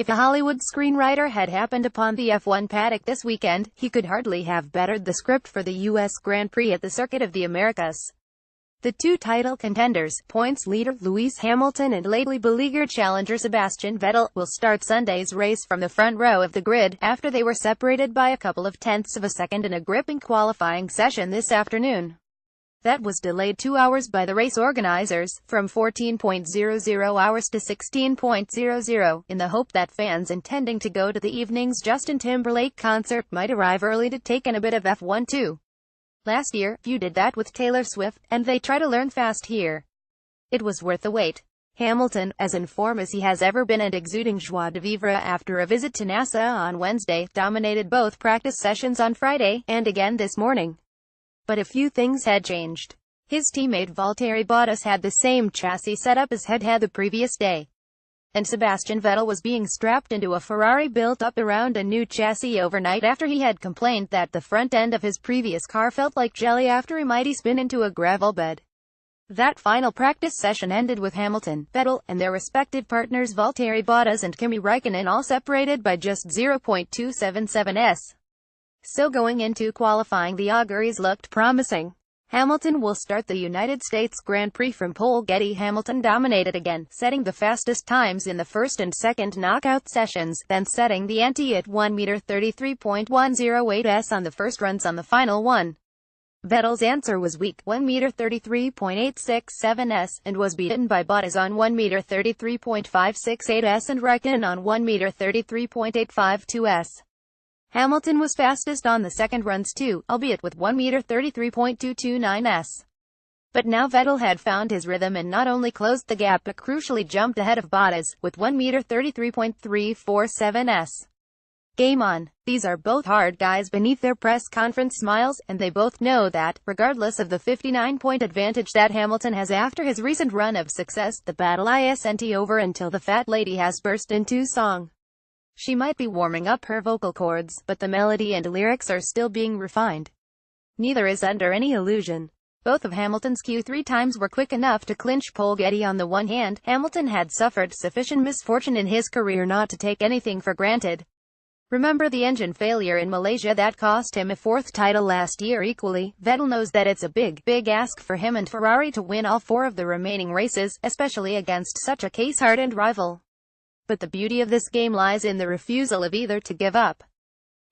If a Hollywood screenwriter had happened upon the F1 paddock this weekend, he could hardly have bettered the script for the U.S. Grand Prix at the Circuit of the Americas. The two title contenders, points leader Lewis Hamilton and lately beleaguered challenger Sebastian Vettel, will start Sunday's race from the front row of the grid, after they were separated by a couple of tenths of a second in a gripping qualifying session this afternoon. That was delayed 2 hours by the race organizers, from 14.00 hours to 16.00, in the hope that fans intending to go to the evening's Justin Timberlake concert might arrive early to take in a bit of F1 too. Last year, few did that with Taylor Swift, and they try to learn fast here. It was worth the wait. Hamilton, as in form as he has ever been and exuding joie de vivre after a visit to NASA on Wednesday, dominated both practice sessions on Friday, and again this morning. But a few things had changed. His teammate Valtteri Bottas had the same chassis setup as had the previous day. And Sebastian Vettel was being strapped into a Ferrari built up around a new chassis overnight after he had complained that the front end of his previous car felt like jelly after a mighty spin into a gravel bed. That final practice session ended with Hamilton, Vettel, and their respective partners Valtteri Bottas and Kimi Räikkönen all separated by just 0.277 s. So going into qualifying, the auguries looked promising. Hamilton will start the United States Grand Prix from pole. Hamilton dominated again, setting the fastest times in the first and second knockout sessions, then setting the ante at 1m33.108 s on the first runs on the final one. Vettel's answer was weak, 1m33.867 s, and was beaten by Bottas on 1m33.568 s and Räikkönen on 1m33.852 s. Hamilton was fastest on the second runs too, albeit with 1m33.229 s. But now Vettel had found his rhythm and not only closed the gap but crucially jumped ahead of Bottas, with 1m33.347 s. Game on. These are both hard guys beneath their press conference smiles, and they both know that, regardless of the 59-point advantage that Hamilton has after his recent run of success, the battle isn't over until the fat lady has burst into song. She might be warming up her vocal cords, but the melody and lyrics are still being refined. Neither is under any illusion. Both of Hamilton's Q3 times were quick enough to clinch pole. On the one hand, Hamilton had suffered sufficient misfortune in his career not to take anything for granted. Remember the engine failure in Malaysia that cost him a fourth title last year. Equally, Vettel knows that it's a big ask for him and Ferrari to win all 4 of the remaining races, especially against such a case-hardened rival. But the beauty of this game lies in the refusal of either to give up.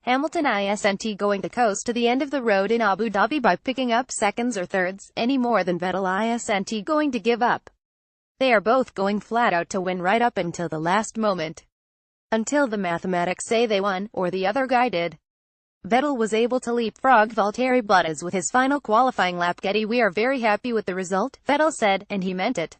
Hamilton isn't going to coast to the end of the road in Abu Dhabi by picking up seconds or thirds, any more than Vettel isn't going to give up. They are both going flat out to win right up until the last moment. Until the mathematics say they won, or the other guy did. Vettel was able to leapfrog Valtteri Bottas with his final qualifying lap. We are very happy with the result, Vettel said, and he meant it.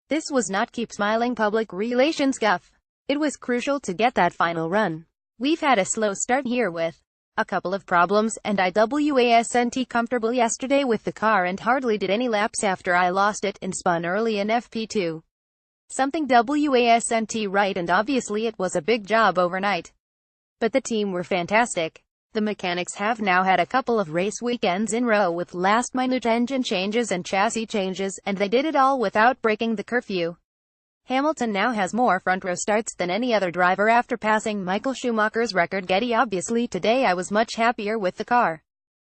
This was not keep smiling public relations guff. It was crucial to get that final run. We've had a slow start here with a couple of problems, and I wasn't comfortable yesterday with the car and hardly did any laps after I lost it and spun early in FP2. Something wasn't right, and obviously it was a big job overnight. But the team were fantastic. The mechanics have now had a couple of race weekends in row with last-minute engine changes and chassis changes, and they did it all without breaking the curfew. Hamilton now has more front-row starts than any other driver after passing Michael Schumacher's record. Obviously today I was much happier with the car.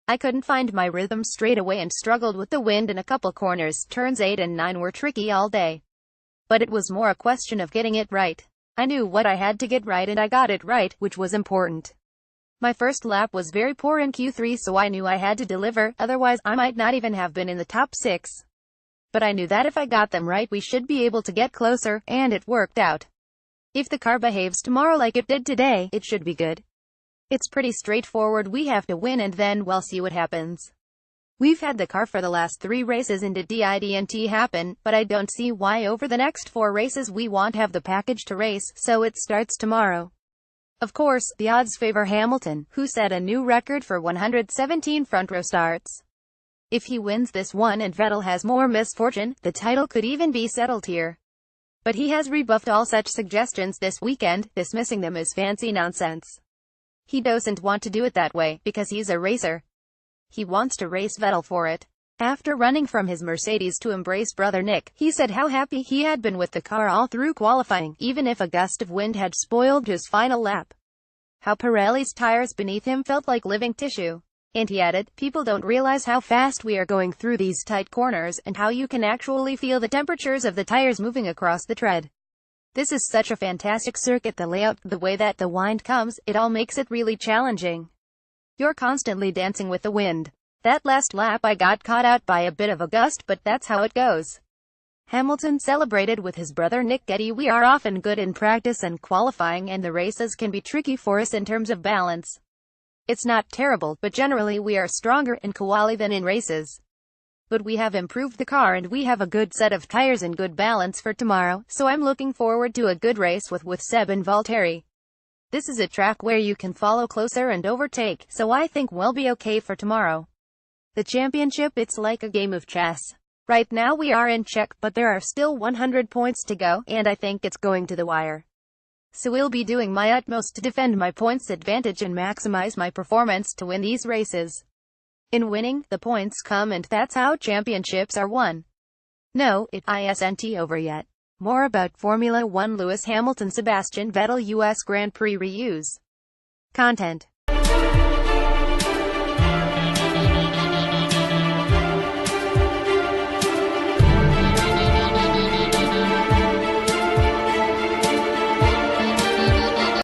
I couldn't find my rhythm straight away and struggled with the wind in a couple corners. Turns 8 and 9 were tricky all day. But it was more a question of getting it right. I knew what I had to get right and I got it right, which was important. My first lap was very poor in Q3, so I knew I had to deliver, otherwise I might not even have been in the top 6. But I knew that if I got them right we should be able to get closer, and it worked out. If the car behaves tomorrow like it did today, it should be good. It's pretty straightforward. We have to win and then we'll see what happens. We've had the car for the last 3 races and it didn't happen, but I don't see why over the next 4 races we won't have the package to race, so it starts tomorrow. Of course, the odds favor Hamilton, who set a new record for 117 front-row starts. If he wins this one and Vettel has more misfortune, the title could even be settled here. But he has rebuffed all such suggestions this weekend, dismissing them as fancy nonsense. He doesn't want to do it that way, because he's a racer. He wants to race Vettel for it. After running from his Mercedes to embrace brother Nick, he said how happy he had been with the car all through qualifying, even if a gust of wind had spoiled his final lap. How Pirelli's tires beneath him felt like living tissue. And he added, people don't realize how fast we are going through these tight corners, and how you can actually feel the temperatures of the tires moving across the tread. This is such a fantastic circuit, the layout, the way that the wind comes, it all makes it really challenging. You're constantly dancing with the wind. That last lap I got caught out by a bit of a gust, but that's how it goes. Hamilton celebrated with his brother Nick. We are often good in practice and qualifying, and the races can be tricky for us in terms of balance. It's not terrible, but generally we are stronger in quali than in races. But we have improved the car and we have a good set of tires and good balance for tomorrow, so I'm looking forward to a good race with Seb and Valtteri. This is a track where you can follow closer and overtake, so I think we'll be okay for tomorrow. The championship, it's like a game of chess. Right now we are in check, but there are still 100 points to go, and I think it's going to the wire. So we'll be doing my utmost to defend my points advantage and maximize my performance to win these races. In winning, the points come, and that's how championships are won. No, it isn't over yet. More about Formula 1. Lewis Hamilton, Sebastian Vettel, U.S. Grand Prix reuse. Content.